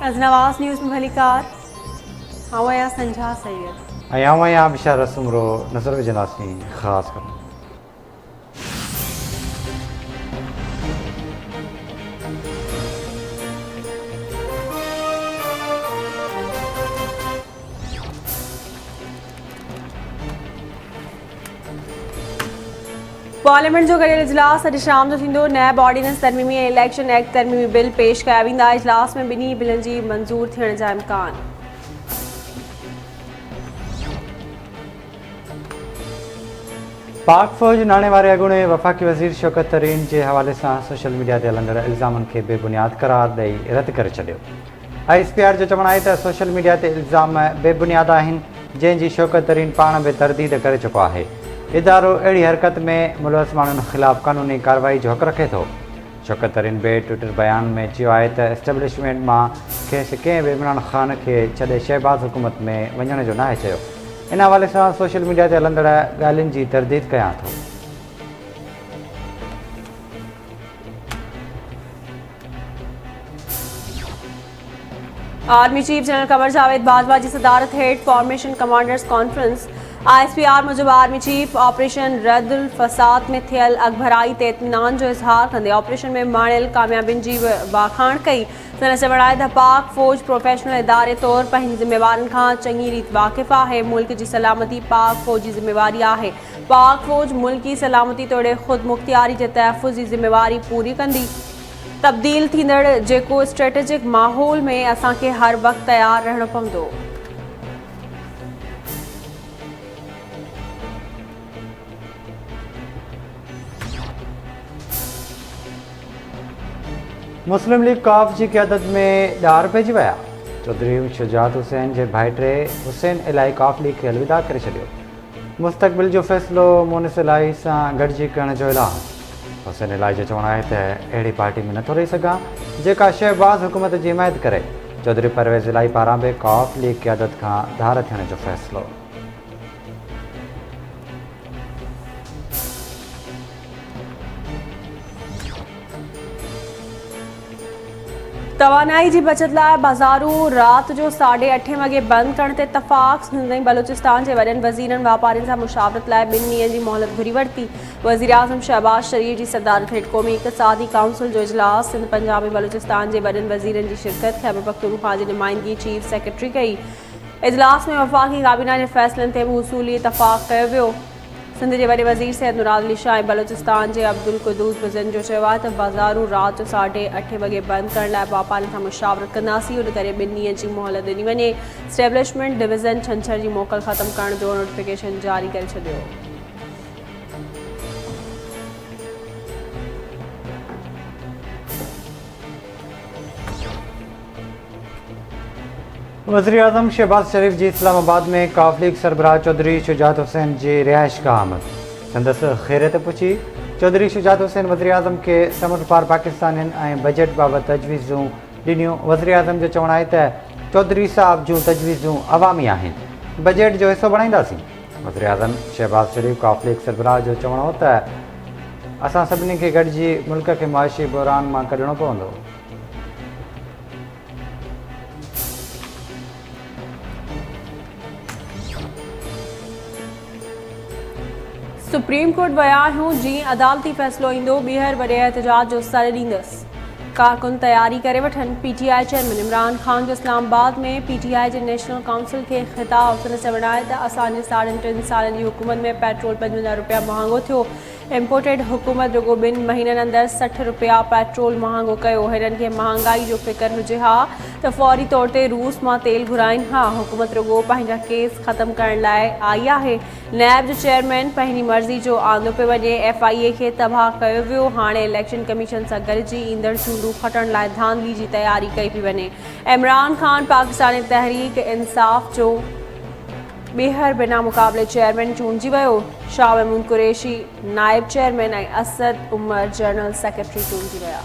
अजनवास news में भलीकार हवाया संझा Syed अयामया visa रसुमरो नजर विजनासी खास कर पार्लियामेंट जो करियल इजलास अॼु शाम जो थींदो। नैब ऑर्डिनेंस तरमीमी ऐं इलेक्शन एक्ट तरमीमी बिल पेश कया वेंदा। इजलास में ॿिन्ही बिलनि जी मंज़ूर थियण जा इम्कान। पाक फ़ौज नाणे वारे अॻूणे वफ़ाक़ी वज़ीर शौकत तरीन जे हवाले सां सोशल मीडिया ते हलंदड़ इल्ज़ामनि खे बेबुनियाद करार ॾेई रद्द करे छॾियो। ISPR जो चवणु आहे त सोशल मीडिया ते इल्ज़ाम बेबुनियाद आहिनि, जंहिंजी शौकत तरीन पाण बि तरदीद करे चुको आहे। इदारो अहिड़ी हरकत में मुलवस माण्हुनि ख़िलाफ़ क़ानूनी कार्रवाई जो हक़ रखे थो। शौकत तरीन ॿिए ट्विटर बयान में चयो आहे त एस्टेब्लिशमेंट मां खेसि कंहिं बि इमरान ख़ान खे छॾे शहबाज़ हुकूमत में वञण जो नाहे चयो। इन हवाले सां सोशल मीडिया ते हलंदड़ ॻाल्हियुनि जी तरदीद कयां थो। Army chief general Qamar Javed Bajwa जी सदारत हेठि फॉर्मेशन कमांडर्स कॉन्फ्रेंस। ISPR मूजिबि आर्मी चीफ ऑपरेशन रद्दुल फ़साद में थियल अगभराई ते इत्मीनान जो इज़हार कंदे ऑपरेशन में माणियल कामयाबियुनि जी वाखाण कई। संदसि चवणु आहे त पाक फ़ौज प्रोफेशनल इदारे तौरु पंहिंजी ज़िम्मेवारियुनि खां चङी रीति वाक़िफ़ आहे। मुल्क जी सलामती पाक फ़ौज जी ज़िम्मेवारी आहे। पाक फ़ौज मुल्की सलामती तोड़े ख़ुदि मुख़्तियारी जे तहफ़्फ़ुज़ जी ज़िम्मेवारी पूरी कंदी। तब्दील थींदड़ जेको स्ट्रेटेजिक माहौल में असांखे हर वक़्तु तयारु रहणो पवंदो। मुस्लिम लीग कॉफ जी क़यादत में ॾार पइजी विया। चौधरी शुजात हुसैन जे भाइटे हुसैन इलाही कॉफ लीग खे अलविदा करे छॾियो। मुस्तक़बिल जो फ़ैसिलो मोनिस इलाही सां गॾिजी करण जो ऐलान। हुसैन इलाही जो चवणु आहे त अहिड़ी पार्टी में नथो रही सघां जेका शहबाज़ हुकूमत जी हिमायत करे। चौधरी परवेज़ इलाही पारां बि कॉफ लीग क़यादत खां धार थियण जो फ़ैसिलो। तवानाई जी बचत लाइ बाज़ारूं राति जो 8:30 वॻे बंदि करण ते इतफ़ाक़। सिंध ऐं बलूचिस्तान जे वॾनि वज़ीरनि वापारियुनि सां मुशावरत लाइ 2 ॾींहंनि जी मोहलत घुरी वरिती। वज़ीर आज़म शहबाज शरीफ़ जी सदारत हेठि क़ौमी इक़्तिसादी काउंसिल जो इजलास सिंध पंजाब ऐं बलूचिस्तान जे वॾनि वज़ीरनि जी शिरकत ख़ैबर पख्तूनख्वा जी नुमाइंदगी चीफ सेक्रेटरी कई। इजलास में वफ़ाक़ी काबीना जे फ़ैसिलनि ते बि उसूली इतफ़ाक़ कयो वियो। सिंध जे वॾे वज़ीर सैयद मुराद अली शाह ऐं बलूचिस्तान जे अब्दुल क़ुद्दूस बिज़न जो चयो आहे त बाज़ारूं राति जो 8:30 वॻे बंदि करण लाइ वापारियुनि सां मुशावरत कंदासीं। उन करे 2 ॾींहनि जी मोहलत ॾिनी वञे। स्टेब्लिशमेंट डिवीज़न छंछर जी मोकल ख़त्म करण जो नोटिफिकेशन जारी करे छॾियो। वज़ीर आज़म शहबाज शरीफ़ जी इस्लामाबाद में कॉफ लीग सरबराह चौधरी शुजात हुसैन जी रिहाइश गाह आमद। संदसि ख़ैरियत पुछी चौधरी शुजात हुसैन वज़ीर आज़म खे समूं पार पाकिस्तानियुनि ऐं बजट बाबति तजवीज़ूं ॾिनियूं। वज़ीर आज़म जो चवणु आहे त चौधरी साहब जूं तजवीज़ूं अवामी आहिनि, बजट जो हिसो बणाईंदासीं। वज़ीर आज़म शहबाज शरीफ़ कॉफ लीग सरबराह जो चवणु हो त असां सभिनी खे गॾिजी मुल्क खे मुआशी बहरान मां कढणो पवंदो। सुप्रीम कोर्ट विया आहियूं। जीअं अदालती फ़ैसिलो ईंदो ॿीहर वॾे एहतजाज जो सॾु ॾींदसि। कारकुन तयारी करे वठनि। PTI चेयरमैन इमरान ख़ान जो इस्लामाबाद में PTI जे नेशनल काउंसिल खे ख़िताब। संदसि चवणु आहे त असांजे 3.5 सालनि जी हुकूमत में पेट्रोल 55 रुपया महांगो थियो। इम्पोर्टेड हुकूमत रुगो 2 महीननि अंदरि 60 रुपया पेट्रोल महांगो कयो। हिननि खे महांगाई जो फ़िक्र हुजे हा त फ़ौरी तौर ते रूस मां तेल घुराइनि हा। हुकूमत रुगो पंहिंजा केस ख़त्म करण लाइ आई आहे। नैब जो चेयरमैन पंहिंजी मर्ज़ी जो आंदो पियो वञे। FIA खे तबाह कयो वियो। हाणे इलेक्शन कमीशन सां गॾिजी ईंदड़ चूंडूं खटण लाइ धांधली जी तयारी कई पई वञे। इमरान ख़ान पाकिस्तानी तहरीक इंसाफ़ जो ॿीहर बिना मुक़ाबले चेयरमैन चूंडिजी वियो। शाह महमूद कुरैशी नाइब चेयरमैन ऐं असद उमर जनरल सेक्रेटरी चूंडिजी विया।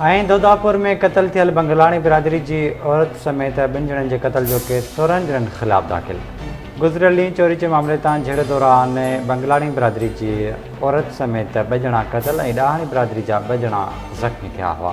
ऐं दोदापुर में क़तल थियल बंगलाणी बिरादरी जी औरत समेत 2 ॼणनि जे क़तल जो केस 16 ॼणनि ख़िलाफ़ दाख़िल। गुज़िरियल ॾींहुं चोरी जे मामले तां झेड़े दौरान बंगलाणी बिरादरी जी औरत समेत 2 ॼणा क़तल ऐं ॾाहणी बिरादरी जा 2 ॼणा ज़ख़्मी थिया हुआ।